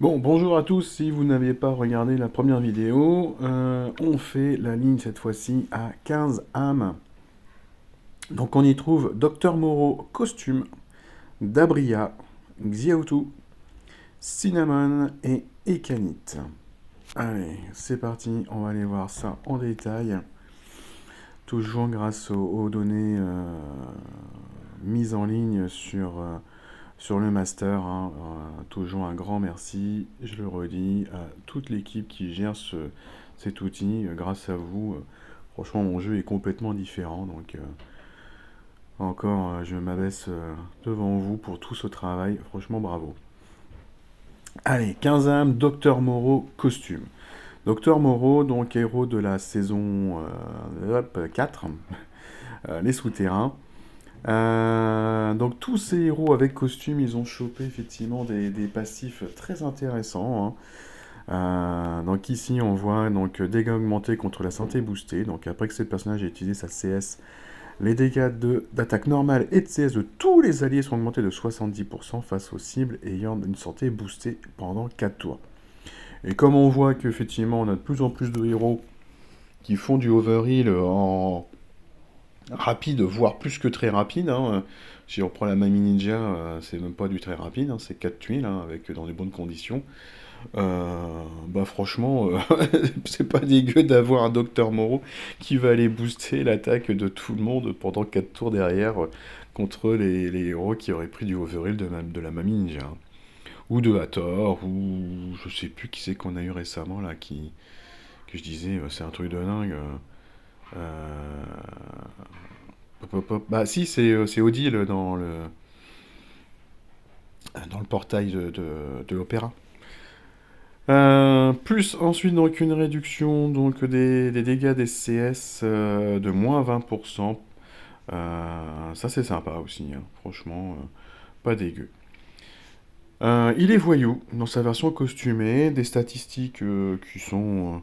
Bon, bonjour à tous, si vous n'aviez pas regardé la première vidéo, on fait la ligne cette fois-ci à 15 âmes. Donc on y trouve Docteur Moreau costume, Dabria, Xiaotu, Cinnamon et Ekanit. Allez, c'est parti, on va aller voir ça en détail. Toujours grâce aux données mises en ligne sur le master, hein. Toujours un grand merci, je le redis, à toute l'équipe qui gère cet outil. Grâce à vous, franchement, mon jeu est complètement différent. Donc, encore, je m'abaisse devant vous pour tout ce travail. Franchement, bravo. Allez, 15 âmes, Docteur Moreau, costume. Docteur Moreau, donc héros de la saison 4, les souterrains. Donc tous ces héros avec costume, ils ont chopé effectivement des passifs très intéressants, hein. Donc ici on voit donc dégâts augmentés contre la santé boostée. Donc après que ce personnage ait utilisé sa CS, les dégâts d'attaque normale et de CS de tous les alliés sont augmentés de 70% face aux cibles ayant une santé boostée pendant 4 tours. Et comme on voit qu'effectivement on a de plus en plus de héros qui font du overheal en rapide, voire plus que très rapide, hein. Si on reprend la Mami Ninja, c'est même pas du très rapide, hein, c'est 4 tuiles, hein, avec, dans des bonnes conditions. Bah franchement, c'est pas dégueu d'avoir un Docteur Moreau qui va aller booster l'attaque de tout le monde pendant 4 tours derrière, contre les héros qui auraient pris du overheal de la Mami Ninja, hein. Ou de Hathor, ou je sais plus qui c'est qu'on a eu récemment là, que je disais, c'est un truc de dingue. Euh, Hop, hop, hop. Bah si, c'est Odile dans le portail de l'opéra. Plus ensuite donc une réduction donc des dégâts des CS de moins 20%. Ça c'est sympa aussi, hein. Franchement, pas dégueu. Il est voyou dans sa version costumée, des statistiques qui sont,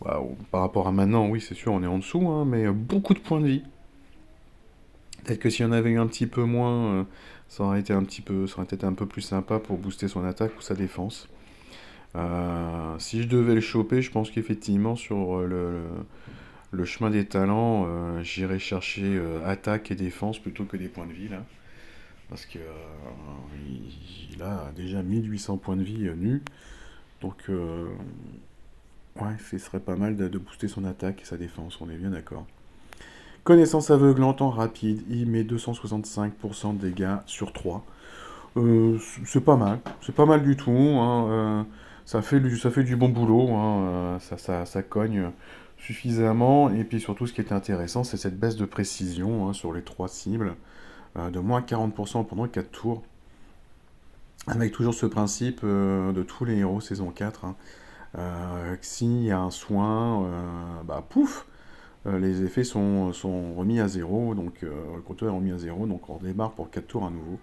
bah, par rapport à maintenant, oui c'est sûr on est en dessous, hein, mais beaucoup de points de vie. Peut-être que s'il y en avait eu un petit peu moins, ça aurait été un peu plus sympa pour booster son attaque ou sa défense. Si je devais le choper, je pense qu'effectivement sur le chemin des talents, j'irais chercher attaque et défense plutôt que des points de vie là. Parce que il a déjà 1800 points de vie nus. Donc ouais, ce serait pas mal de booster son attaque et sa défense, on est bien d'accord. Connaissance aveuglante en rapide, il met 265% de dégâts sur 3. C'est pas mal du tout, hein. Ça fait du bon boulot, hein. Ça cogne suffisamment. Et puis surtout, ce qui est intéressant, c'est cette baisse de précision, hein, sur les 3 cibles, de moins 40% pendant 4 tours. Avec toujours ce principe de tous les héros saison 4, hein. S'il y a un soin, bah pouf, les effets sont remis à zéro, donc le compteur est remis à zéro, donc on démarre pour 4 tours à nouveau.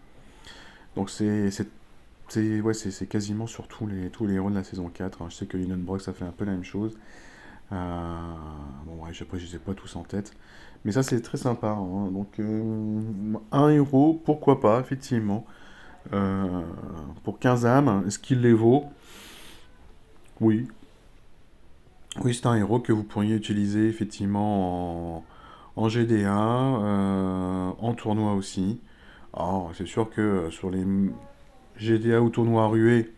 Donc ouais, c'est quasiment sur tous les héros de la saison 4, hein. Je sais que Brock ça fait un peu la même chose. Bon, ouais, après, je les ai pas tous en tête. Mais ça, c'est très sympa, hein. Donc, un héros, pourquoi pas, effectivement. Euh, pour 15 âmes, est-ce qu'il les vaut? Oui. Oui, c'est un héros que vous pourriez utiliser, effectivement, en GDA, en tournoi aussi. Alors, c'est sûr que sur les GDA ou tournois rués,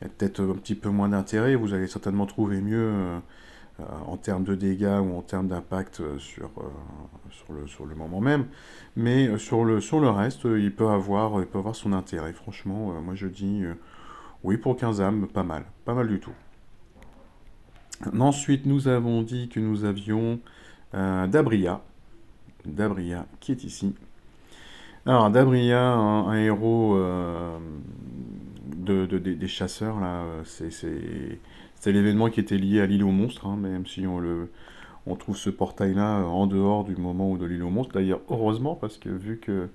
il y a peut-être un petit peu moins d'intérêt. Vous allez certainement trouver mieux en termes de dégâts ou en termes d'impact sur le moment même. Mais sur le reste, il peut avoir son intérêt. Franchement, moi je dis oui pour 15 âmes, pas mal. Pas mal du tout. Ensuite, nous avons dit que nous avions Dabria. Dabria qui est ici. Alors, Dabria, un héros des chasseurs, là, c'est l'événement qui était lié à l'île aux monstres, hein, même si on trouve ce portail-là en dehors du moment où de l'île aux monstres. D'ailleurs, heureusement, parce que vu que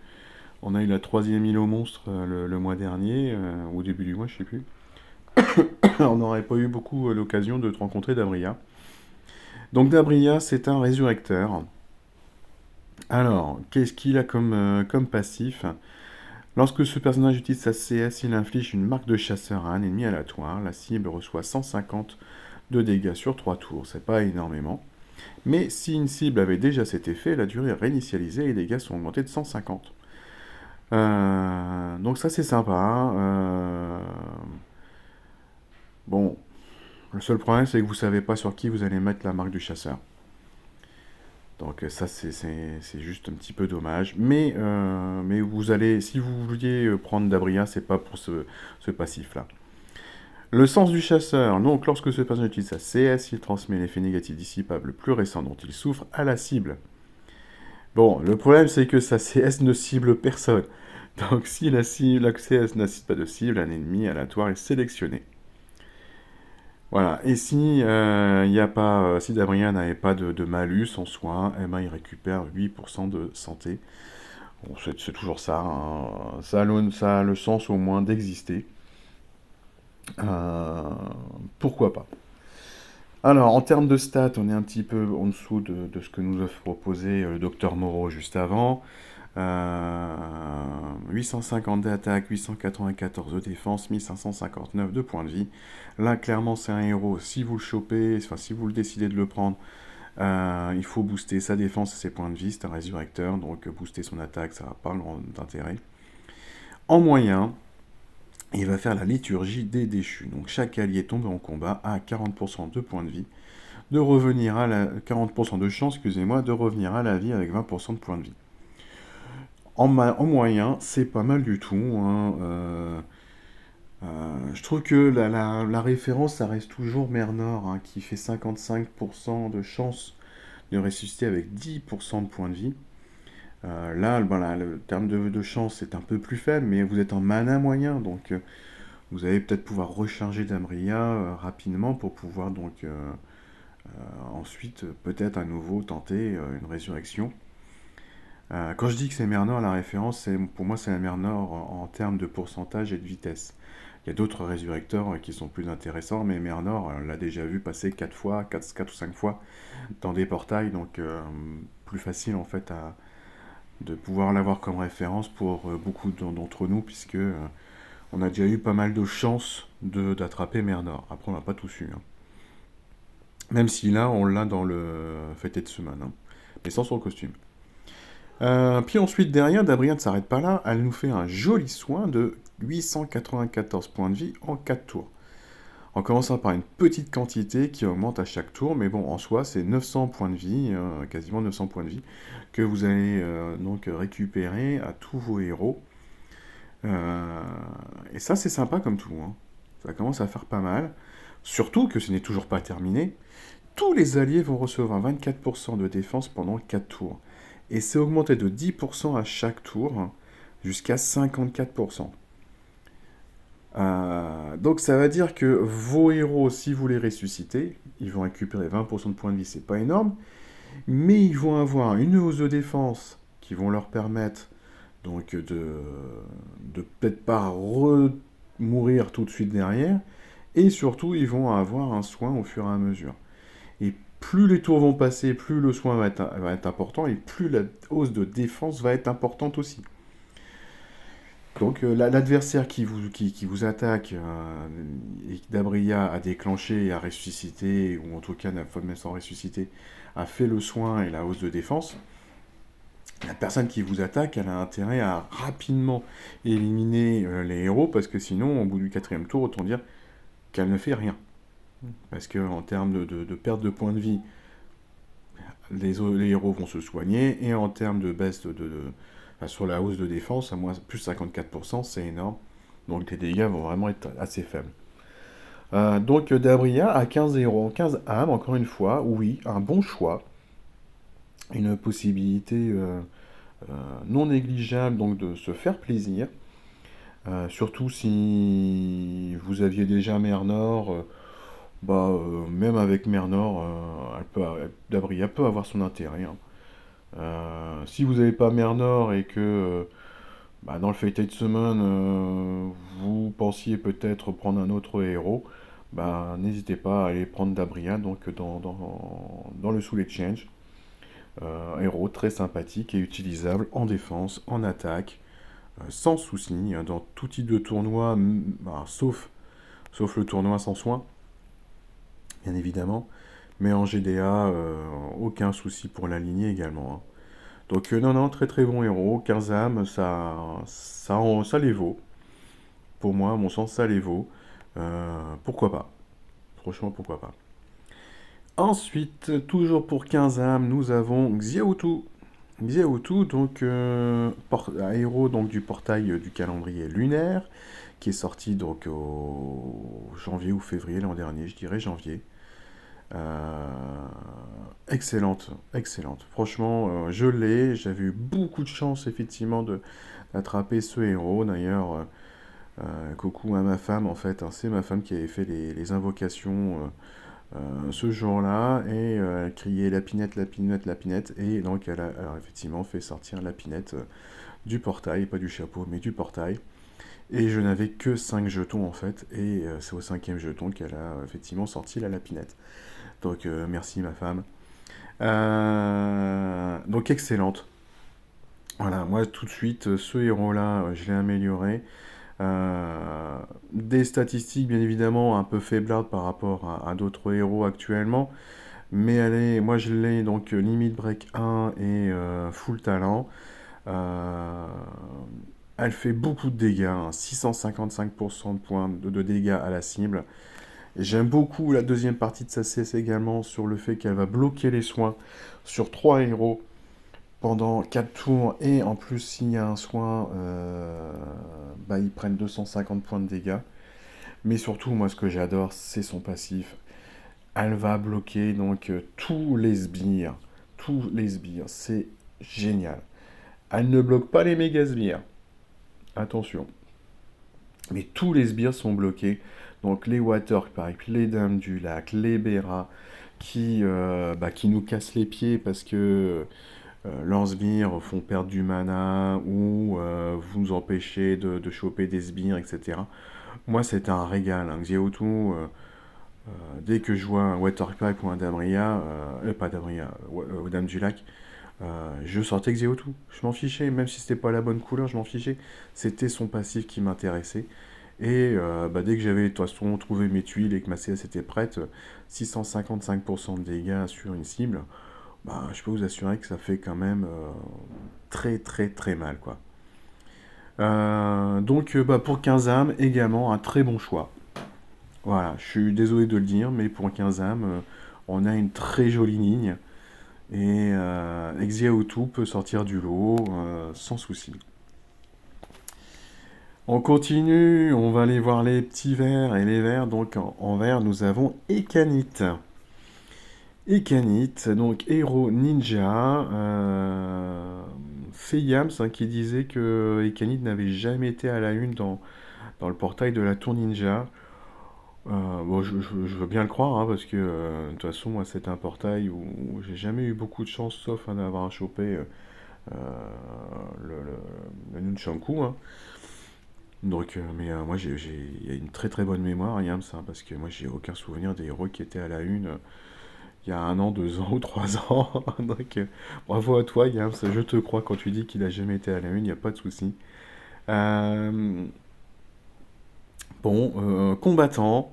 on a eu la troisième île aux monstres le mois dernier, au début du mois, je sais plus, on n'aurait pas eu beaucoup l'occasion de te rencontrer Dabria. Donc Dabria, c'est un résurrecteur. Alors, qu'est-ce qu'il a comme passif? Lorsque ce personnage utilise sa CS, il inflige une marque de chasseur à un ennemi aléatoire. La cible reçoit 150 de dégâts sur 3 tours, c'est pas énormément. Mais si une cible avait déjà cet effet, la durée est réinitialisée et les dégâts sont augmentés de 150. Donc ça c'est sympa. Bon, le seul problème c'est que vous savez pas sur qui vous allez mettre la marque du chasseur. Donc ça c'est juste un petit peu dommage. Mais vous allez, si vous vouliez prendre Dabria, c'est pas pour ce passif-là. Le sens du chasseur. Donc lorsque ce personnage utilise sa CS, il transmet l'effet négatif dissipable le plus récent dont il souffre à la cible. Bon, le problème c'est que sa CS ne cible personne. Donc si la CS n'incite pas de cible, un ennemi aléatoire est sélectionné. Voilà, et si si Dabria n'avait pas de malus en soin, eh ben, il récupère 8% de santé. Bon, c'est toujours ça, hein. Ça a le sens au moins d'exister. Pourquoi pas. Alors, en termes de stats, on est un petit peu en dessous de ce que nous a proposé le docteur Moreau juste avant. 850 d'attaque, 894 de défense, 1559 de points de vie. Là, clairement, c'est un héros. Si vous le chopez, enfin, si vous le décidez de le prendre, il faut booster sa défense et ses points de vie. C'est un résurrecteur, donc booster son attaque, ça n'a pas d'intérêt. En moyen, il va faire la liturgie des déchus. Donc, chaque allié tombé en combat a 40% de points de vie, de revenir à 40% de chance, excusez-moi, de revenir à la vie avec 20% de points de vie. En moyen, c'est pas mal du tout, hein. Je trouve que la référence, ça reste toujours Mernor, hein, qui fait 55% de chance de ressusciter avec 10% de points de vie. Là, le terme de chance est un peu plus faible, mais vous êtes en mana moyen, donc vous allez peut-être pouvoir recharger Damria rapidement pour pouvoir donc ensuite peut-être à nouveau tenter une résurrection. Quand je dis que c'est Mernor, la référence, pour moi c'est la Mernor en termes de pourcentage et de vitesse. Il y a d'autres résurrecteurs qui sont plus intéressants, mais Mernor, on l'a déjà vu passer 4 fois, 4 ou 5 fois dans des portails, donc plus facile en fait de pouvoir l'avoir comme référence pour beaucoup d'entre nous, puisque on a déjà eu pas mal de chances d'attraper Mernor. Après, on l'a pas tous eu, hein. Même si là, on l'a dans le Fête de Semaine, hein, mais sans son costume. Puis ensuite, derrière, Dabria ne s'arrête pas là, elle nous fait un joli soin de 894 points de vie en 4 tours. En commençant par une petite quantité qui augmente à chaque tour, mais bon, en soi, c'est 900 points de vie, quasiment 900 points de vie, que vous allez donc récupérer à tous vos héros. Et ça, c'est sympa comme tout, hein. Ça commence à faire pas mal. Surtout que ce n'est toujours pas terminé. Tous les alliés vont recevoir 24% de défense pendant 4 tours. Et c'est augmenté de 10% à chaque tour, hein, jusqu'à 54%. Donc ça va dire que vos héros, si vous les ressuscitez, ils vont récupérer 20% de points de vie, c'est pas énorme, mais ils vont avoir une hausse de défense qui vont leur permettre donc de peut-être pas mourir tout de suite derrière, et surtout ils vont avoir un soin au fur et à mesure. Et plus les tours vont passer, plus le soin va être important, et plus la hausse de défense va être importante aussi. Donc l'adversaire qui vous attaque et que Dabria a déclenché et a ressuscité, ou en tout cas n'a pas même sans ressusciter, a fait le soin et la hausse de défense, la personne qui vous attaque, elle a intérêt à rapidement éliminer les héros, parce que sinon, au bout du 4e tour, autant dire qu'elle ne fait rien. Parce qu'en termes de perte de points de vie, les héros vont se soigner, et en termes de baisse sur la hausse de défense, à moins plus 54%, c'est énorme. Donc les dégâts vont vraiment être assez faibles. Donc Dabria à 15 héros, 15 âmes, encore une fois, oui, un bon choix. Une possibilité non négligeable donc de se faire plaisir. Surtout si vous aviez déjà Mernor, même avec Mernor, Dabria peut avoir son intérêt, hein. Si vous n'avez pas Mernor et que dans le Fated Summon, vous pensiez peut-être prendre un autre héros, n'hésitez pas à aller prendre Dabria donc dans le Soul Exchange. Un héros très sympathique et utilisable en défense, en attaque, sans souci, hein, dans tout type de tournoi, bah, sauf le tournoi sans soin, bien évidemment. Mais en GDA, aucun souci pour l'aligner également, hein. Donc non, non, très très bon héros, 15 âmes, ça les vaut. Pour moi, à mon sens, ça les vaut. Pourquoi pas? Franchement, pourquoi pas? Ensuite, toujours pour 15 âmes, nous avons Xiaotu. Xiaotu, donc un héros donc, du portail du calendrier lunaire, qui est sorti donc au janvier ou février l'an dernier, je dirais janvier. Euh, excellente, excellente. Franchement, je l'ai. J'avais eu beaucoup de chance effectivement d'attraper ce héros. D'ailleurs, coucou à ma femme en fait, hein, c'est ma femme qui avait fait les invocations ce jour-là et elle criait Lapinette, Lapinette, Lapinette et donc elle a alors, effectivement fait sortir Lapinette du portail, pas du chapeau mais du portail. Et je n'avais que 5 jetons en fait et c'est au cinquième jeton qu'elle a effectivement sorti la Lapinette. Donc merci ma femme. Donc excellente. Voilà, moi tout de suite, ce héros-là, je l'ai amélioré. Des statistiques bien évidemment un peu faiblardes par rapport à d'autres héros actuellement, mais moi je l'ai donc limite break 1 et full talent. Euh, Elle fait beaucoup de dégâts, hein, 655% de points de dégâts à la cible. J'aime beaucoup la deuxième partie de sa CS également sur le fait qu'elle va bloquer les soins sur 3 héros pendant 4 tours et en plus s'il y a un soin, bah, ils prennent 250 points de dégâts. Mais surtout, moi ce que j'adore, c'est son passif. Elle va bloquer donc tous les sbires. Tous les sbires, c'est génial. Elle ne bloque pas les méga sbires. Attention. Mais tous les sbires sont bloqués. Donc les Waterpipe, les Dames du Lac, les Béras, qui nous cassent les pieds parce que leurs sbires font perdre du mana ou vous nous empêchez de choper des sbires, etc. Moi, c'est un régal, hein. Xiaotu, dès que je vois un Waterpipe ou un Damria, pas Damria, Dame du Lac, je sortais Xiaotu. Je m'en fichais, même si c'était pas la bonne couleur, je m'en fichais. C'était son passif qui m'intéressait. Et dès que j'avais de toute façon trouvé mes tuiles et que ma CS était prête, 655% de dégâts sur une cible, bah, je peux vous assurer que ça fait quand même très très très mal, quoi. Pour 15 âmes, également un très bon choix. Voilà, je suis désolé de le dire, mais pour 15 âmes, on a une très jolie ligne. Et Xiaotu peut sortir du lot sans souci. On continue, on va aller voir les petits vers et les vers. Donc en vert, nous avons Ekanit. Ekanit, donc héros ninja. C'est Yams hein, qui disait que Ekanit n'avait jamais été à la une dans le portail de la tour ninja. Bon, je veux bien le croire, hein, parce que de toute façon, moi, c'est un portail où j'ai jamais eu beaucoup de chance, sauf d'avoir chopé le Nunchaku, hein. Donc, moi, il y a une très très bonne mémoire, Yams, hein, parce que moi, j'ai aucun souvenir des héros qui étaient à la une il y a 1 an, 2 ans ou 3 ans. Donc, bravo à toi, Yams, je te crois quand tu dis qu'il a jamais été à la une, il n'y a pas de souci. Euh, combattant.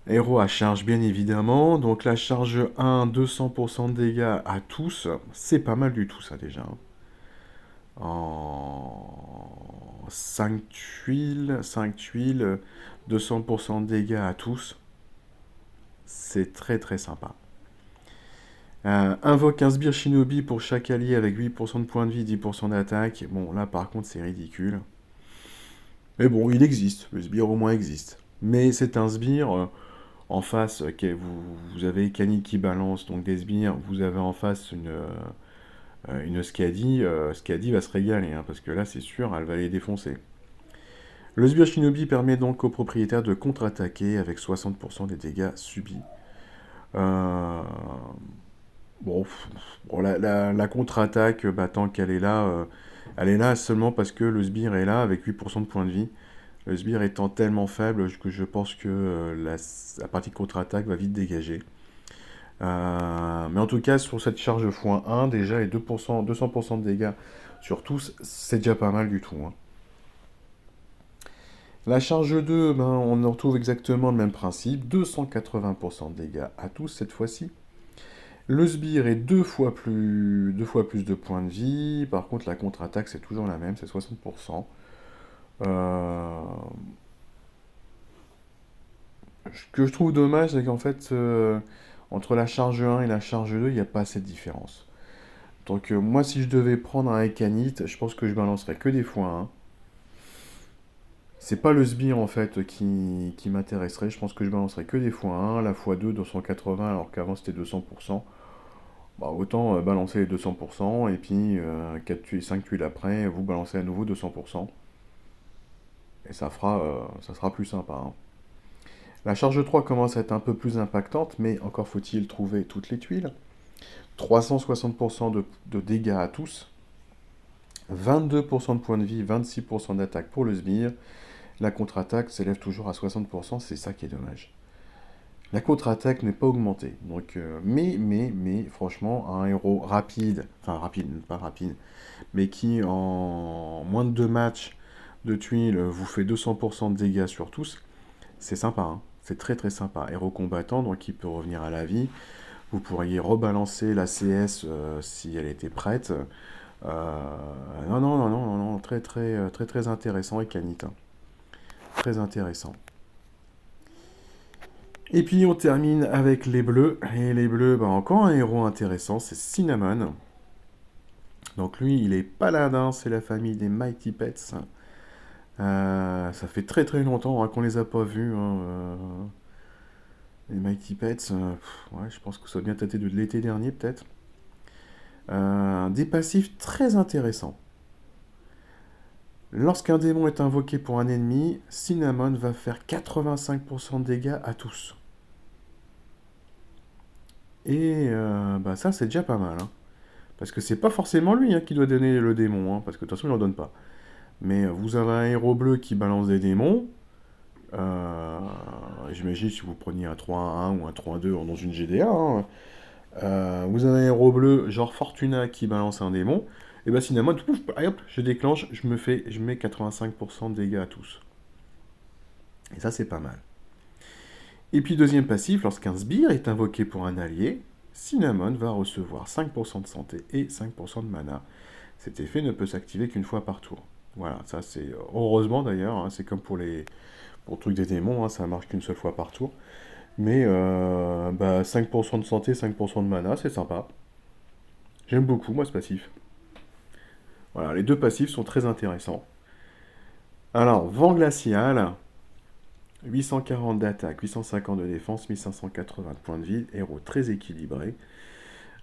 Héros à charge, bien évidemment. Donc la charge 1, 200% de dégâts à tous. C'est pas mal du tout, ça, déjà, hein. En 5 tuiles, 5 tuiles, 200% de dégâts à tous. C'est très très sympa. Invoque un sbire shinobi pour chaque allié avec 8% de points de vie, 10% d'attaque. Bon, là par contre, c'est ridicule. Mais bon, il existe. Le sbire au moins existe. Mais c'est un sbire. En face, vous avez Kani qui balance donc des sbires, vous avez en face une Skadi. Skadi va se régaler, hein, parce que là, c'est sûr, elle va les défoncer. Le sbire Shinobi permet donc au propriétaire de contre-attaquer avec 60% des dégâts subis. Euh, bon, la contre-attaque, tant qu'elle est là, elle est là seulement parce que le sbire est là avec 8% de points de vie. Le sbire étant tellement faible que je pense que la partie de contre-attaque va vite dégager. Mais en tout cas, sur cette charge x1, déjà, les 200% de dégâts sur tous, c'est déjà pas mal du tout, hein. La charge 2, ben, on retrouve exactement le même principe, 280% de dégâts à tous cette fois-ci. Le sbire est deux fois plus de points de vie. Par contre, la contre-attaque, c'est toujours la même, c'est 60%. Ce que je trouve dommage, c'est qu'en fait, entre la charge 1 et la charge 2, il n'y a pas assez de différence. Donc, moi, si je devais prendre un Ekanite, je pense que je balancerais que des fois 1. C'est pas le sbire, en fait, qui m'intéresserait. Je pense que je balancerais que des fois 1. La fois 2, 280, alors qu'avant, c'était 200%. Bah, autant balancer les 200%, et puis 4 tuiles, 5 tuiles après, vous balancez à nouveau 200%. Et ça sera plus sympa, hein. La charge 3 commence à être un peu plus impactante, mais encore faut-il trouver toutes les tuiles. 360% de dégâts à tous, 22% de points de vie, 26% d'attaque pour le sbire. La contre-attaque s'élève toujours à 60%, c'est ça qui est dommage. La contre-attaque n'est pas augmentée. Donc, mais, franchement, un héros rapide, enfin rapide, pas rapide, mais qui en moins de 2 matchs de tuiles vous fait 200% de dégâts sur tous, c'est sympa, hein. C'est très très sympa. Héros combattant, donc il peut revenir à la vie. Vous pourriez rebalancer la CS si elle était prête. Non, très très très très intéressant et canite, hein. Très intéressant. Et puis on termine avec les bleus. Et les bleus, bah, encore un héros intéressant, c'est Cinnamon. Donc lui, il est paladin, c'est la famille des Mighty Pets. Ça fait très très longtemps hein, qu'on les a pas vus, hein, les Mighty Pets. Ouais, je pense que ça vient dater de l'été dernier peut-être. Des passifs très intéressants. Lorsqu'un démon est invoqué pour un ennemi, Cinnamon va faire 85% de dégâts à tous. Et bah ça, c'est déjà pas mal, hein. Parce que c'est pas forcément lui hein, qui doit donner le démon, hein, parce que de toute façon, il n'en donne pas. Mais vous avez un héros bleu qui balance des démons. Euh, J'imagine si vous preniez un 3-1 ou un 3-2 dans une GDA, hein. Vous avez un héros bleu, genre Fortuna, qui balance un démon. Et bah Cinnamon, pouf, hop, je déclenche, je mets 85% de dégâts à tous. Et ça, c'est pas mal. Et puis deuxième passif, lorsqu'un sbire est invoqué pour un allié, Cinnamon va recevoir 5% de santé et 5% de mana. Cet effet ne peut s'activer qu'une fois par tour. Voilà, ça c'est heureusement d'ailleurs, hein, c'est comme pour le truc des démons, hein, ça marche qu'une seule fois par tour. Mais 5% de santé, 5% de mana, c'est sympa. J'aime beaucoup moi ce passif. Voilà, les deux passifs sont très intéressants. Alors, vent glacial, 840 d'attaque, 850 de défense, 1580 de points de vie, héros très équilibré.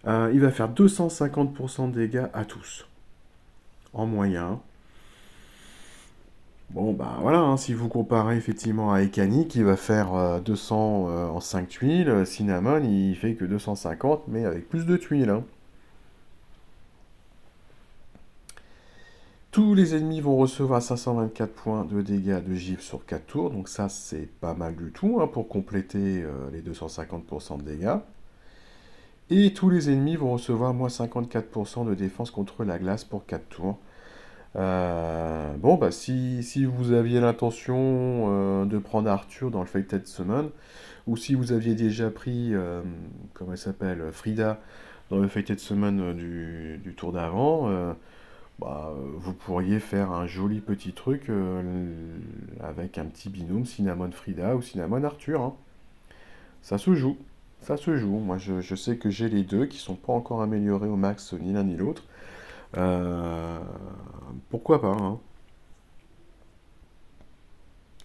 Il va faire 250% de dégâts à tous, en moyen. Bon, bah voilà, hein, si vous comparez effectivement à Ekani, qui va faire 200 en 5 tuiles, Cinnamon, il fait que 250, mais avec plus de tuiles, hein. Tous les ennemis vont recevoir 524 points de dégâts de gifle sur 4 tours, donc ça c'est pas mal du tout hein, pour compléter les 250% de dégâts. Et tous les ennemis vont recevoir moins 54% de défense contre la glace pour 4 tours. Bon, bah si vous aviez l'intention de prendre Arthur dans le Fated Summon, ou si vous aviez déjà pris, comment elle s'appelle, Frida dans le Fated Summon du tour d'avant, vous pourriez faire un joli petit truc avec un petit binôme Cinnamon Frida ou Cinnamon Arthur, hein. Ça se joue. Ça se joue. Moi, je sais que j'ai les deux qui sont pas encore améliorés au max ni l'un ni l'autre. Euh, Pourquoi pas, hein.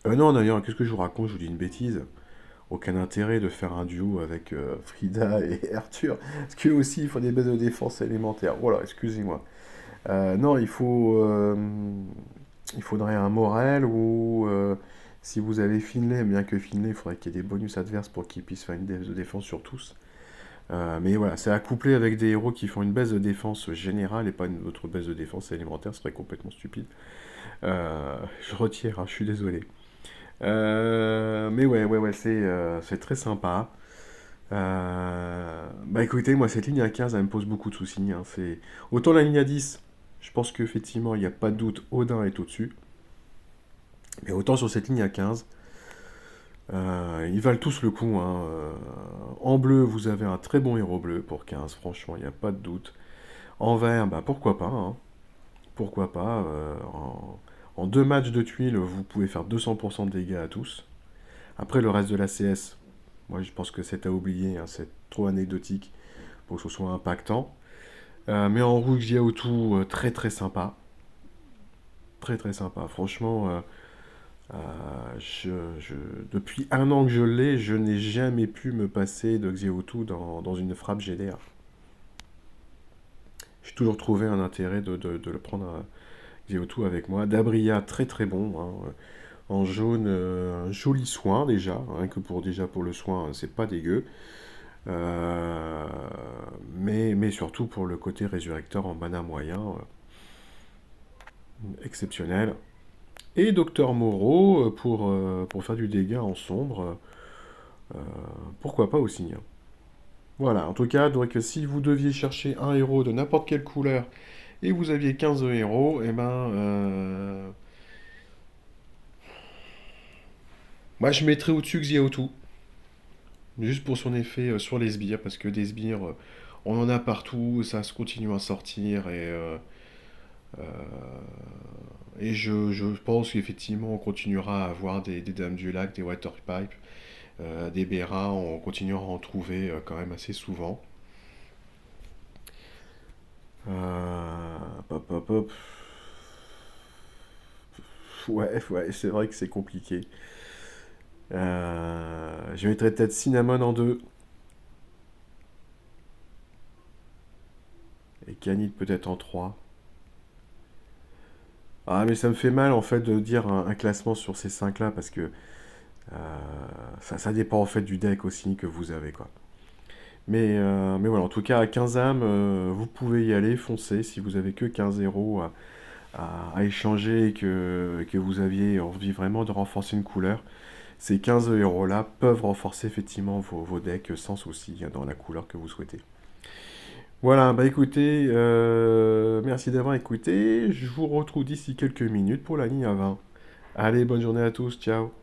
Non, d'ailleurs, qu'est-ce que je vous raconte? Je vous dis une bêtise. Aucun intérêt de faire un duo avec Frida et Arthur. Parce qu'eux aussi, il faut des bases de défense élémentaires. Voilà, excusez-moi. Non, il faudrait un Morel ou si vous avez Finlay, bien que Finlay, il faudrait qu'il y ait des bonus adverses pour qu'il puisse faire une baisse de défense sur tous. Mais voilà, c'est à coupler avec des héros qui font une baisse de défense générale et pas une autre baisse de défense élémentaire, ce serait complètement stupide. Je retire, hein, je suis désolé. Mais ouais, c'est très sympa. Bah écoutez, moi cette ligne à 15, elle me pose beaucoup de soucis, hein. Autant la ligne à 10, je pense qu'effectivement, il n'y a pas de doute, Odin est au-dessus. Mais autant sur cette ligne à 15, ils valent tous le coup, hein. En bleu, vous avez un très bon héros bleu pour 15, franchement, il n'y a pas de doute. En vert, bah pourquoi pas, hein. Pourquoi pas. En deux matchs de tuiles, vous pouvez faire 200% de dégâts à tous. Après, le reste de la CS, moi je pense que c'est à oublier, hein, c'est trop anecdotique pour que ce soit impactant. Mais en rouge, il y a tout très très sympa. Très très sympa. Franchement, euh, depuis un an que je l'ai, je n'ai jamais pu me passer de Xeotu dans une frappe GDR. J'ai toujours trouvé un intérêt de le prendre à Xeotu avec moi. Dabria, très très bon, hein. En jaune, un joli soin déjà, hein, que déjà pour le soin, c'est pas dégueu. Euh, mais surtout pour le côté résurrecteur en mana moyen, exceptionnel. Et Docteur Moreau pour faire du dégât en sombre, euh, pourquoi pas aussi, hein. Voilà, en tout cas, donc si vous deviez chercher un héros de n'importe quelle couleur et vous aviez 15 héros, et ben, moi je mettrais au-dessus Xiaotu, juste pour son effet sur les sbires, parce que des sbires, on en a partout, ça se continue à sortir, euh, et je pense qu'effectivement on continuera à avoir des Dames du Lac, des Waterpipe, des Béras, on continuera à en trouver quand même assez souvent. Hop, hop, hop. Ouais, ouais, c'est vrai que c'est compliqué. Je mettrais peut-être Cinnamon en 2 et Canid peut-être en 3. Ah, mais ça me fait mal en fait de dire un classement sur ces 5 là parce que ça dépend en fait du deck aussi que vous avez quoi. Mais voilà, en tout cas à 15 âmes, vous pouvez y aller, foncez si vous avez que 15 euros à échanger et que vous aviez envie vraiment de renforcer une couleur. Ces 15 euros là peuvent renforcer effectivement vos decks sans souci hein, dans la couleur que vous souhaitez. Voilà, bah écoutez, merci d'avoir écouté. Je vous retrouve d'ici quelques minutes pour la ligne à 20. Allez, bonne journée à tous, ciao.